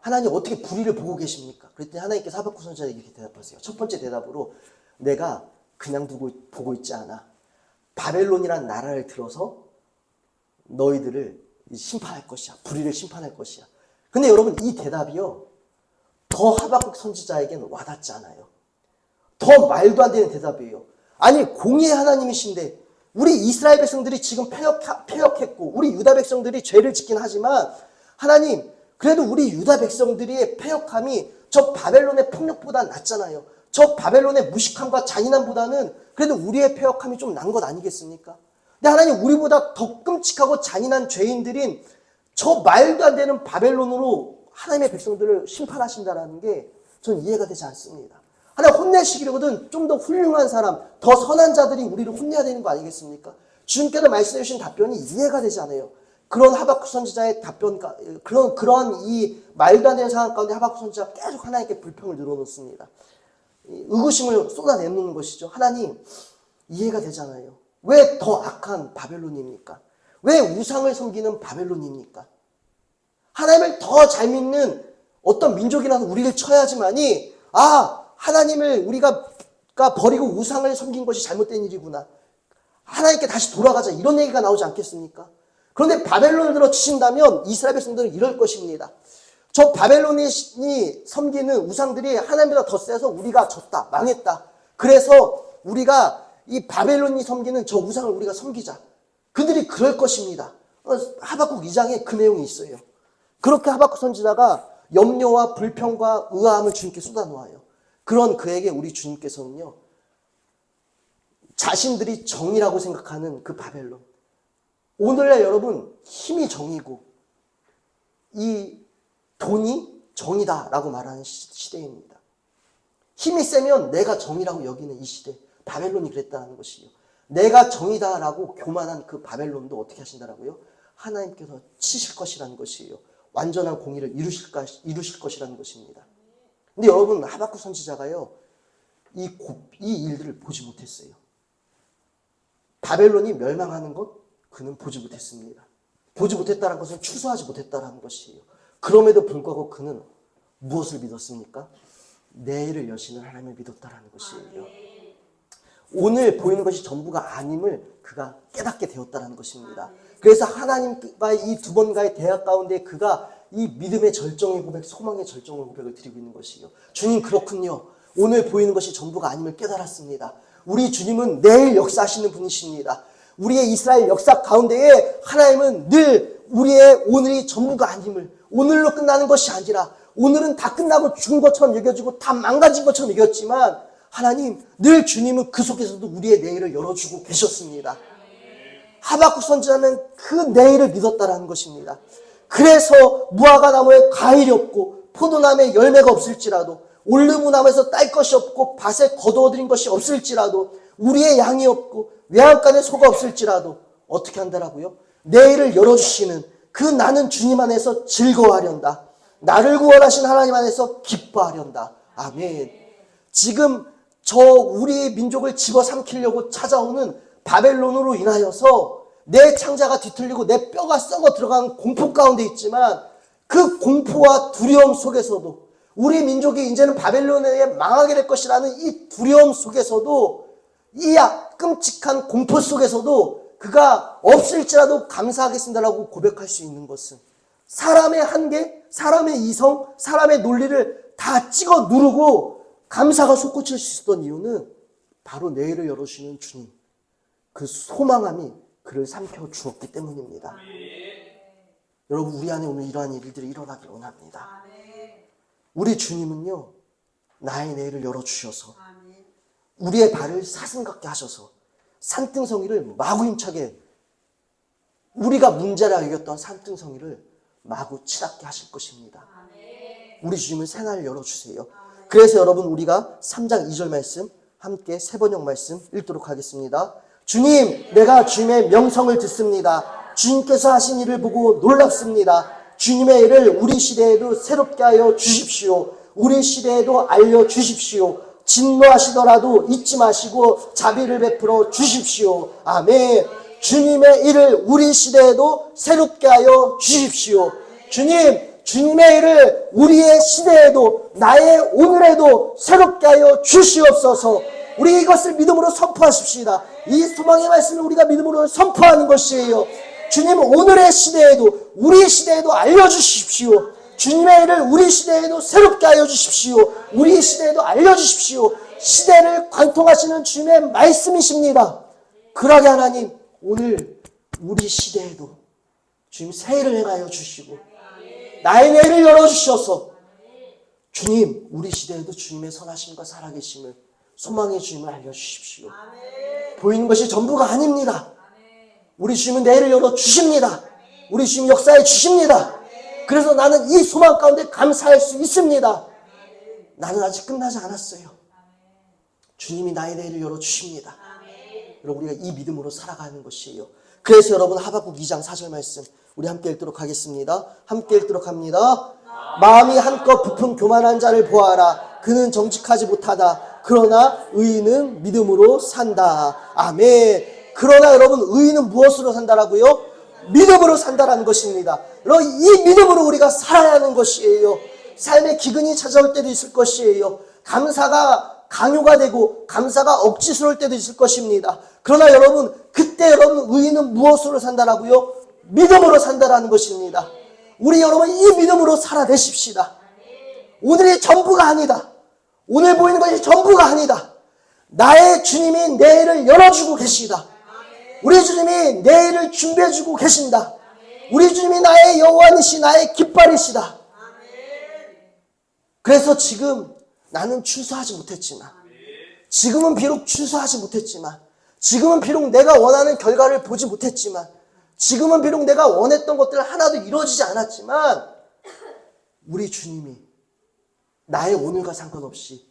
하나님 어떻게 불의를 보고 계십니까? 그랬더니 하나님께서 하박국 선지자에게 이렇게 대답하세요. 첫 번째 대답으로, 내가 그냥 보고 있지 않아. 바벨론이라는 나라를 들어서 너희들을 심판할 것이야. 불의를 심판할 것이야. 근데 여러분, 이 대답이요, 더 하박국 선지자에게는 와닿지 않아요. 더 말도 안 되는 대답이에요. 아니, 공의의 하나님이신데 우리 이스라엘 백성들이 지금 패역했고 우리 유다 백성들이 죄를 짓긴 하지만 하나님, 그래도 우리 유다 백성들의 패역함이 저 바벨론의 폭력보다 낫잖아요. 저 바벨론의 무식함과 잔인함보다는 그래도 우리의 패역함이 좀 난 것 아니겠습니까? 근데 하나님, 우리보다 더 끔찍하고 잔인한 죄인들인 저 말도 안 되는 바벨론으로 하나님의 백성들을 심판하신다는 게 전 이해가 되지 않습니다. 하나님 혼내시기로거든 좀 더 훌륭한 사람, 더 선한 자들이 우리를 혼내야 되는 거 아니겠습니까? 주님께서 말씀해 주신 답변이 이해가 되지 않아요. 그런 하박국 선지자의 답변과 그런 이 말도 안 되는 상황 가운데 하박국 선지자가 계속 하나님께 불평을 늘어놓습니다. 의구심을 쏟아내는 것이죠. 하나님, 이해가 되잖아요. 왜 더 악한 바벨론입니까? 왜 우상을 섬기는 바벨론입니까? 하나님을 더 잘 믿는 어떤 민족이라도 우리를 쳐야지만이 하나님을 우리가 버리고 우상을 섬긴 것이 잘못된 일이구나. 하나님께 다시 돌아가자. 이런 얘기가 나오지 않겠습니까? 그런데 바벨론을 들어 치신다면 이스라엘 백성들은 이럴 것입니다. 저 바벨론이 섬기는 우상들이 하나님보다 더 세서 우리가 졌다. 망했다. 그래서 우리가 이 바벨론이 섬기는 저 우상을 우리가 섬기자. 그들이 그럴 것입니다. 하박국 2장에 그 내용이 있어요. 그렇게 하박국 선지자가 염려와 불평과 의아함을 주님께 쏟아놓아요. 그런 그에게 우리 주님께서는요, 자신들이 정이라고 생각하는 그 바벨론, 오늘날 여러분 힘이 정이고 이 돈이 정이다라고 말하는 시대입니다. 힘이 세면 내가 정이라고 여기는 이 시대, 바벨론이 그랬다는 것이요. 내가 정이다라고 교만한 그 바벨론도 어떻게 하신다라고요? 하나님께서 치실 것이라는 것이에요. 완전한 공의를 이루실 것이라는 것입니다. 근데 여러분, 하박국 선지자가요, 이 일들을 보지 못했어요. 바벨론이 멸망하는 것 그는 보지 못했습니다. 보지 못했다는 것은 추수하지 못했다는 것이에요. 그럼에도 불구하고 그는 무엇을 믿었습니까? 내일을 여시는 하나님을 믿었다는 것이에요. 오늘 보이는 것이 전부가 아님을 그가 깨닫게 되었다는 것입니다. 그래서 하나님과의 이 두 번과의 대화 가운데 그가 이 믿음의 절정의 고백, 소망의 절정의 고백을 드리고 있는 것이에요. 주님, 그렇군요. 오늘 보이는 것이 전부가 아님을 깨달았습니다. 우리 주님은 내일 역사하시는 분이십니다. 우리의 이스라엘 역사 가운데에 하나님은 늘 우리의 오늘이 전부가 아님을, 오늘로 끝나는 것이 아니라 오늘은 다 끝나고 죽은 것처럼 여겨지고 다 망가진 것처럼 여겼지만 하나님, 늘 주님은 그 속에서도 우리의 내일을 열어주고 계셨습니다. 하박국 선지자는 그 내일을 믿었다라는 것입니다. 그래서 무화과 나무에 과일이 없고 포도나무에 열매가 없을지라도, 올리브나무에서 딸 것이 없고 밭에 거두어들인 것이 없을지라도, 우리의 양이 없고 외양간에 소가 없을지라도 어떻게 한다라고요? 내일을 열어주시는 그 나는 주님 안에서 즐거워하련다. 나를 구원하신 하나님 안에서 기뻐하련다. 아멘. 지금 우리 민족을 집어삼키려고 찾아오는 바벨론으로 인하여서 내 창자가 뒤틀리고 내 뼈가 썩어 들어간 공포 가운데 있지만 그 공포와 두려움 속에서도, 우리 민족이 이제는 바벨론에 의해 망하게 될 것이라는 이 두려움 속에서도, 이 끔찍한 공포 속에서도 그가 없을지라도 감사하겠습니다라고 고백할 수 있는 것은, 사람의 한계, 사람의 이성, 사람의 논리를 다 찍어 누르고 감사가 솟구칠 수 있었던 이유는 바로 내일을 열어주시는 주님, 그 소망함이 그를 삼켜 주었기 때문입니다. 여러분, 우리 안에 오늘 이러한 일들이 일어나길 원합니다. 우리 주님은요, 나의 내일을 열어주셔서 우리의 발을 사슴 같게 하셔서 산등성이를 마구 힘차게, 우리가 문제라 여겼던 산등성이를 마구 치닫게 하실 것입니다. 우리 주님은 새날을 열어주세요. 그래서 여러분, 우리가 3장 2절 말씀 함께 세 번역 말씀 읽도록 하겠습니다. 주님, 내가 주님의 명성을 듣습니다. 주님께서 하신 일을 보고 놀랍습니다. 주님의 일을 우리 시대에도 새롭게 하여 주십시오. 우리 시대에도 알려주십시오. 진노하시더라도 잊지 마시고 자비를 베풀어 주십시오. 아멘. 주님의 일을 우리 시대에도 새롭게 하여 주십시오. 주님, 주님의 일을 우리의 시대에도, 나의 오늘에도 새롭게 하여 주시옵소서. 우리 이것을 믿음으로 선포하십시다. 이 소망의 말씀을 우리가 믿음으로 선포하는 것이에요. 주님, 오늘의 시대에도, 우리 시대에도 알려주십시오. 주님의 일을 우리 시대에도 새롭게 하여 주십시오. 우리 시대에도 알려주십시오. 시대를 관통하시는 주님의 말씀이십니다. 그러게 하나님, 오늘 우리 시대에도 주님 새 일을 행하여 주시고 나의 내일을 열어주셔서 주님, 우리 시대에도 주님의 선하심과 살아계심을, 소망의 주님을 알려주십시오. 보이는 것이 전부가 아닙니다. 우리 주님은 내일을 열어주십니다. 우리 주님 역사해 주십니다. 그래서 나는 이 소망 가운데 감사할 수 있습니다. 나는 아직 끝나지 않았어요. 주님이 나의 내일을 열어주십니다. 여러분, 우리가 이 믿음으로 살아가는 것이에요. 그래서 여러분, 하박국 2장 4절 말씀 우리 함께 읽도록 하겠습니다. 함께 읽도록 합니다. 마음이 한껏 부푼 교만한 자를 보아라. 그는 정직하지 못하다. 그러나 의인은 믿음으로 산다. 아멘. 그러나 여러분, 의인은 무엇으로 산다라고요? 믿음으로 산다라는 것입니다. 여러분, 이 믿음으로 우리가 살아야 하는 것이에요. 삶의 기근이 찾아올 때도 있을 것이에요. 감사가 강요가 되고 감사가 억지스러울 때도 있을 것입니다. 그러나 여러분, 그때 여러분, 의인은 무엇으로 산다라고요? 믿음으로 산다라는 것입니다. 우리 여러분, 이 믿음으로 살아내십시다. 오늘이 전부가 아니다. 오늘 보이는 것이 전부가 아니다. 나의 주님이 내일을 열어주고 계시다. 우리 주님이 내일을 준비해주고 계신다. 우리 주님이 나의 여호와니시, 나의 깃발이시다. 그래서 지금 나는 추수하지 못했지만, 지금은 비록 추수하지 못했지만, 지금은 비록 내가 원하는 결과를 보지 못했지만, 지금은 비록 내가 원했던 것들 하나도 이루어지지 않았지만, 우리 주님이 나의 오늘과 상관없이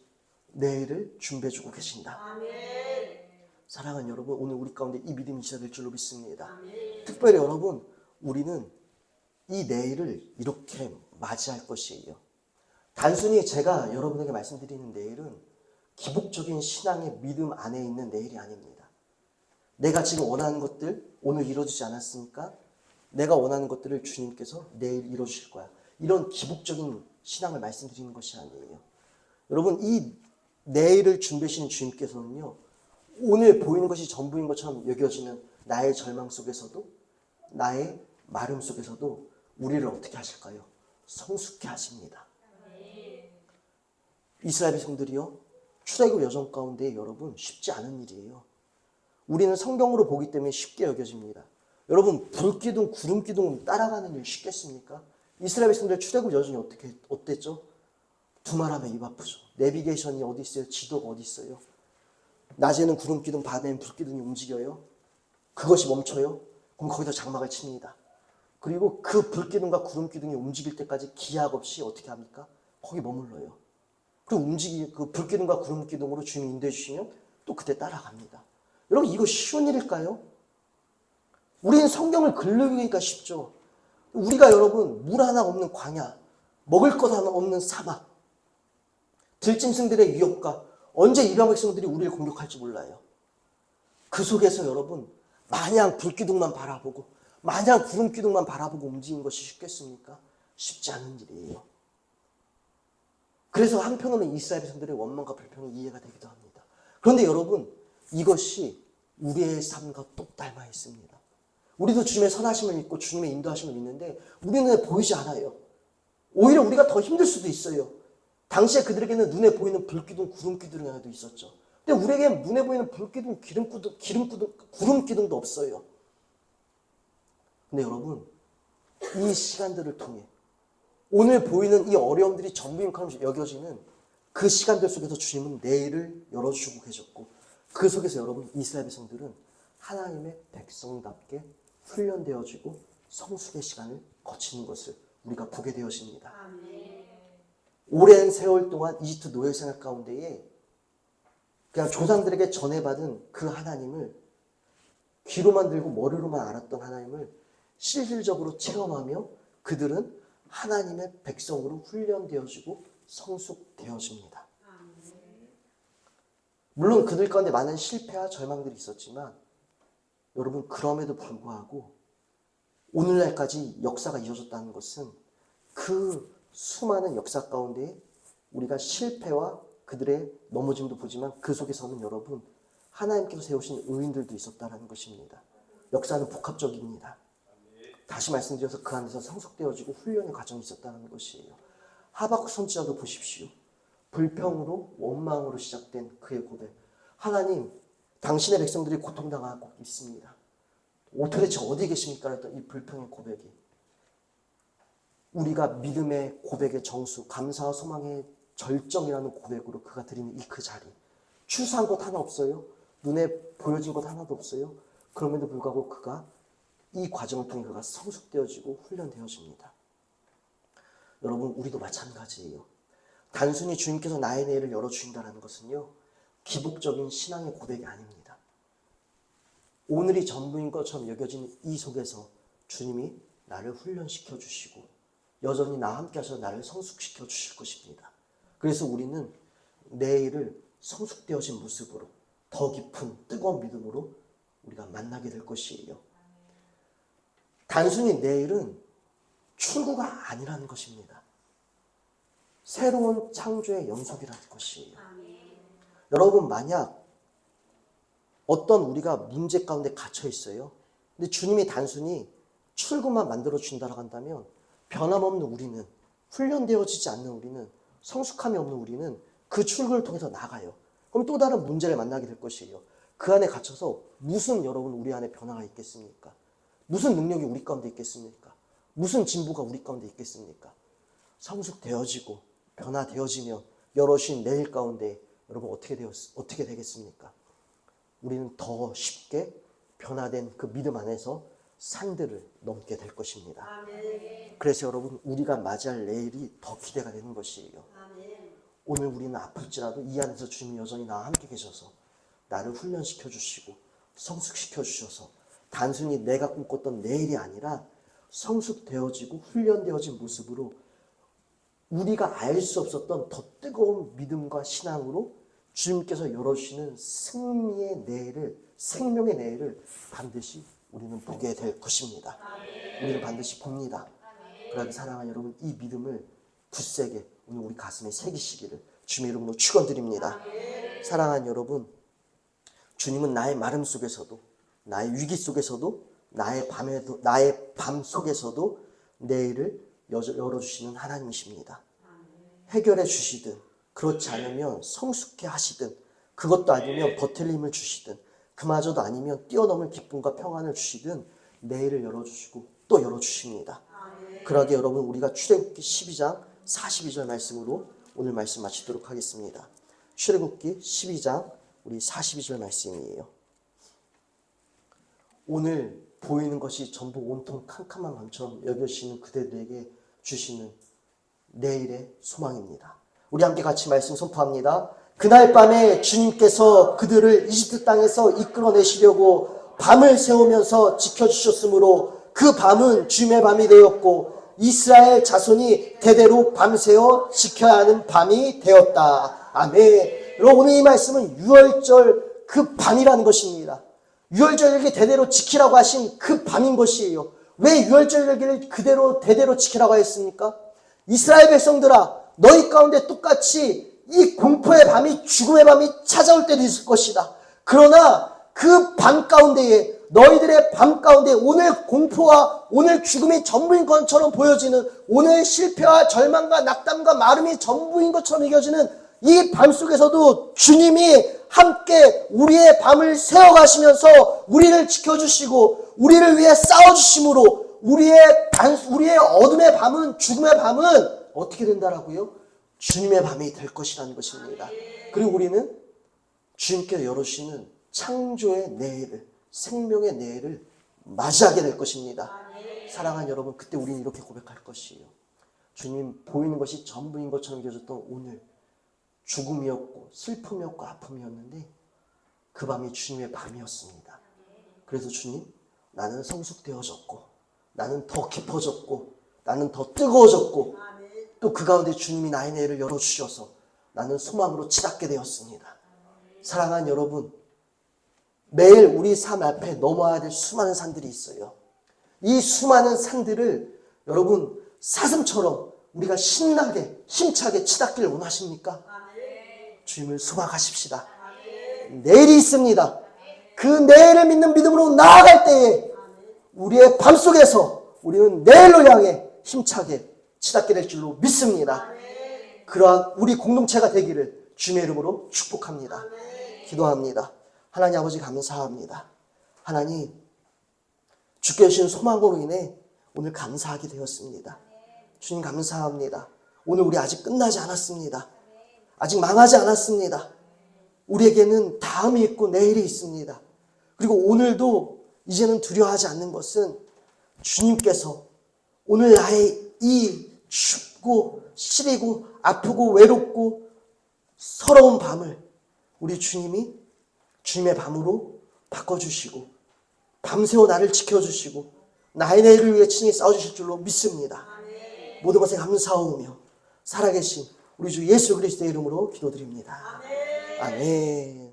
내일을 준비해주고 계신다. 사랑하는 여러분, 오늘 우리 가운데 이 믿음이 있어야 될 줄로 믿습니다. 특별히 여러분, 우리는 이 내일을 이렇게 맞이할 것이에요. 단순히 제가 여러분에게 말씀드리는 내일은 기복적인 신앙의 믿음 안에 있는 내일이 아닙니다. 내가 지금 원하는 것들 오늘 이루어지지 않았습니까? 내가 원하는 것들을 주님께서 내일 이루어주실 거야. 이런 기복적인 신앙을 말씀드리는 것이 아니에요. 여러분, 이 내일을 준비하시는 주님께서는요, 오늘 보이는 것이 전부인 것처럼 여겨지는 나의 절망 속에서도, 나의 마름 속에서도 우리를 어떻게 하실까요? 성숙케 하십니다. 이스라엘 백성들이요, 출애굽 여정 가운데 여러분 쉽지 않은 일이에요. 우리는 성경으로 보기 때문에 쉽게 여겨집니다. 여러분, 불기둥, 구름기둥 따라가는 일 쉽겠습니까? 이스라엘 백성들 출애굽 여정이 어땠죠? 두말하면 입 아프죠. 내비게이션이 어디 있어요? 지도가 어디 있어요? 낮에는 구름기둥, 밤에는 불기둥이 움직여요. 그것이 멈춰요. 그럼 거기서 장막을 칩니다. 그리고 그 불기둥과 구름기둥이 움직일 때까지 기약 없이 어떻게 합니까? 거기 머물러요. 그리고 그 불기둥과 구름기둥으로 주님이 인도해 주시면 또 그때 따라갑니다. 여러분, 이거 쉬운 일일까요? 우리는 성경을 글르기가 쉽죠. 우리가 여러분, 물 하나 없는 광야, 먹을 것 하나 없는 사막, 들짐승들의 위협과 언제 이방 백성들이 우리를 공격할지 몰라요. 그 속에서 여러분, 마냥 불기둥만 바라보고 마냥 구름기둥만 바라보고 움직이는 것이 쉽겠습니까? 쉽지 않은 일이에요. 그래서 한편으로는 이스라엘 백성들의 원망과 불평이 이해가 되기도 합니다. 그런데 여러분, 이것이 우리의 삶과 똑 닮아 있습니다. 우리도 주님의 선하심을 믿고 주님의 인도하심을 믿는데 우리 눈에 보이지 않아요. 오히려 우리가 더 힘들 수도 있어요. 당시에 그들에게는 눈에 보이는 불기둥, 구름기둥이라도 있었죠. 근데 우리에게는 눈에 보이는 불기둥, 구름기둥도 없어요. 근데 여러분, 이 시간들을 통해 오늘 보이는 이 어려움들이 전부인 것처럼 여겨지는 그 시간들 속에서 주님은 내일을 열어주고 계셨고, 그 속에서 여러분, 이스라엘 백성들은 하나님의 백성답게 훈련되어지고 성숙의 시간을 거치는 것을 우리가 보게 되어집니다. 오랜 세월 동안 이집트 노예 생활 가운데에 그냥 조상들에게 전해받은 그 하나님을, 귀로만 들고 머리로만 알았던 하나님을 실질적으로 체험하며 그들은 하나님의 백성으로 훈련되어지고 성숙되어집니다. 물론 그들 가운데 많은 실패와 절망들이 있었지만 여러분, 그럼에도 불구하고 오늘날까지 역사가 이어졌다는 것은 그 수많은 역사 가운데 우리가 실패와 그들의 넘어짐도 보지만 그 속에서는 여러분, 하나님께서 세우신 의인들도 있었다는 것입니다. 역사는 복합적입니다. 다시 말씀드려서 그 안에서 성숙되어지고 훈련의 과정이 있었다는 것이에요. 하박국 선지자도 보십시오. 불평으로 원망으로 시작된 그의 고백. 하나님, 당신의 백성들이 고통당하고 있습니다. 도대체 어디 계십니까? 했던 이 불평의 고백이 우리가 믿음의 고백의 정수, 감사와 소망의 절정이라는 고백으로 그가 드리는 이 그 자리. 추수한 것 하나 없어요. 눈에 보여진 것 하나도 없어요. 그럼에도 불구하고 그가 이 과정을 통해 그가 성숙되어지고 훈련되어집니다. 여러분, 우리도 마찬가지예요. 단순히 주님께서 나의 내일을 열어주신다는 것은요, 기복적인 신앙의 고백이 아닙니다. 오늘이 전부인 것처럼 여겨지는 이 속에서 주님이 나를 훈련시켜 주시고 여전히 나와 함께 하셔서 나를 성숙시켜 주실 것입니다. 그래서 우리는 내일을 성숙되어진 모습으로 더 깊은 뜨거운 믿음으로 우리가 만나게 될 것이에요. 단순히 내일은 출구가 아니라는 것입니다. 새로운 창조의 연속이라는 것이에요. 여러분, 만약 어떤 우리가 문제 가운데 갇혀 있어요. 근데 주님이 단순히 출구만 만들어 준다고 한다면 변함없는 우리는, 훈련되어지지 않는 우리는, 성숙함이 없는 우리는 그 출구를 통해서 나가요. 그럼 또 다른 문제를 만나게 될 것이에요. 그 안에 갇혀서 무슨 여러분 우리 안에 변화가 있겠습니까? 무슨 능력이 우리 가운데 있겠습니까? 무슨 진보가 우리 가운데 있겠습니까? 성숙되어지고 변화되어지면 여럿이 내일 가운데 여러분 어떻게 되겠습니까? 우리는 더 쉽게 변화된 그 믿음 안에서 산들을 넘게 될 것입니다. 아멘. 그래서 여러분, 우리가 맞이할 내일이 더 기대가 되는 것이에요. 아멘. 오늘 우리는 아플지라도 이 안에서 주님이 여전히 나와 함께 계셔서 나를 훈련시켜 주시고 성숙시켜 주셔서 단순히 내가 꿈꿨던 내일이 아니라 성숙되어지고 훈련되어진 모습으로 우리가 알 수 없었던 더 뜨거운 믿음과 신앙으로 주님께서 열어주시는 승리의 내일을, 생명의 내일을 반드시 우리는 보게 될 것입니다. 우리는 반드시 봅니다. 그러기 사랑하는 여러분, 이 믿음을 굳세게 오늘 우리 가슴에 새기시기를 주님의 이름으로 축원드립니다. 사랑하는 여러분, 주님은 나의 마름 속에서도, 나의 위기 속에서도, 나의 밤 속에서도 내일을 열어주시는 하나님이십니다. 해결해 주시든, 그렇지 않으면 성숙해 하시든, 그것도 아니면 버틸 힘을 주시든, 그마저도 아니면 뛰어넘을 기쁨과 평안을 주시든 내일을 열어주시고 또 열어주십니다. 그러기에 여러분, 우리가 출애굽기 12장 42절 말씀으로 오늘 말씀 마치도록 하겠습니다. 출애굽기 12장 우리 42절 말씀이에요. 오늘 보이는 것이 전부 온통 캄캄한 밤처럼 여겨지는 그대들에게 주시는 내일의 소망입니다. 우리 함께 같이 말씀 선포합니다. 그날 밤에 주님께서 그들을 이집트 땅에서 이끌어내시려고 밤을 새우면서 지켜주셨으므로 그 밤은 주님의 밤이 되었고 이스라엘 자손이 대대로 밤새워 지켜야 하는 밤이 되었다. 아멘. 여러분, 오늘 이 말씀은 유월절 그 밤이라는 것입니다. 유월절기 대대로 지키라고 하신 그 밤인 것이에요. 왜 유월절기를 대대로 지키라고 했습니까? 이스라엘 백성들아, 너희 가운데 똑같이 이 공포의 밤이, 죽음의 밤이 찾아올 때도 있을 것이다. 그러나 그 밤 가운데에, 너희들의 밤 가운데 오늘 공포와 오늘 죽음이 전부인 것처럼 보여지는, 오늘 실패와 절망과 낙담과 마름이 전부인 것처럼 여겨지는 이 밤 속에서도 주님이 함께 우리의 밤을 세워가시면서 우리를 지켜주시고 우리를 위해 싸워주심으로 우리의 어둠의 밤은, 죽음의 밤은 어떻게 된다라고요? 주님의 밤이 될 것이라는 것입니다. 그리고 우리는 주님께서 열어주시는 창조의 내일을, 생명의 내일을 맞이하게 될 것입니다. 사랑하는 여러분, 그때 우리는 이렇게 고백할 것이에요. 주님, 보이는 것이 전부인 것처럼 여겨졌던 오늘 죽음이었고 슬픔이었고 아픔이었는데 그 밤이 주님의 밤이었습니다. 그래서 주님, 나는 성숙되어졌고 나는 더 깊어졌고 나는 더 뜨거워졌고 또 그 가운데 주님이 나의 내일을 열어주셔서 나는 소망으로 치닫게 되었습니다. 사랑하는 여러분, 매일 우리 삶 앞에 넘어야 될 수많은 산들이 있어요. 이 수많은 산들을 여러분 사슴처럼 우리가 신나게 힘차게 치닫기를 원하십니까? 주님을 소망하십시다. 내일이 있습니다. 그 내일을 믿는 믿음으로 나아갈 때에 우리의 밤속에서 우리는 내일로 향해 힘차게 치닫게 될 줄로 믿습니다. 그러한 우리 공동체가 되기를 주님의 이름으로 축복합니다. 기도합니다. 하나님 아버지, 감사합니다. 하나님, 주께 주신 소망으로 인해 오늘 감사하게 되었습니다. 주님 감사합니다. 오늘 우리 아직 끝나지 않았습니다. 아직 망하지 않았습니다. 우리에게는 다음이 있고 내일이 있습니다. 그리고 오늘도 이제는 두려워하지 않는 것은 주님께서 오늘 나의 이 춥고 시리고 아프고 외롭고 서러운 밤을 우리 주님이 주님의 밤으로 바꿔주시고 밤새워 나를 지켜주시고 나의 내일을 위해 친히 싸워주실 줄로 믿습니다. 모든 것에 감사하오며 살아계신 우리 주 예수 그리스도의 이름으로 기도드립니다. 아멘.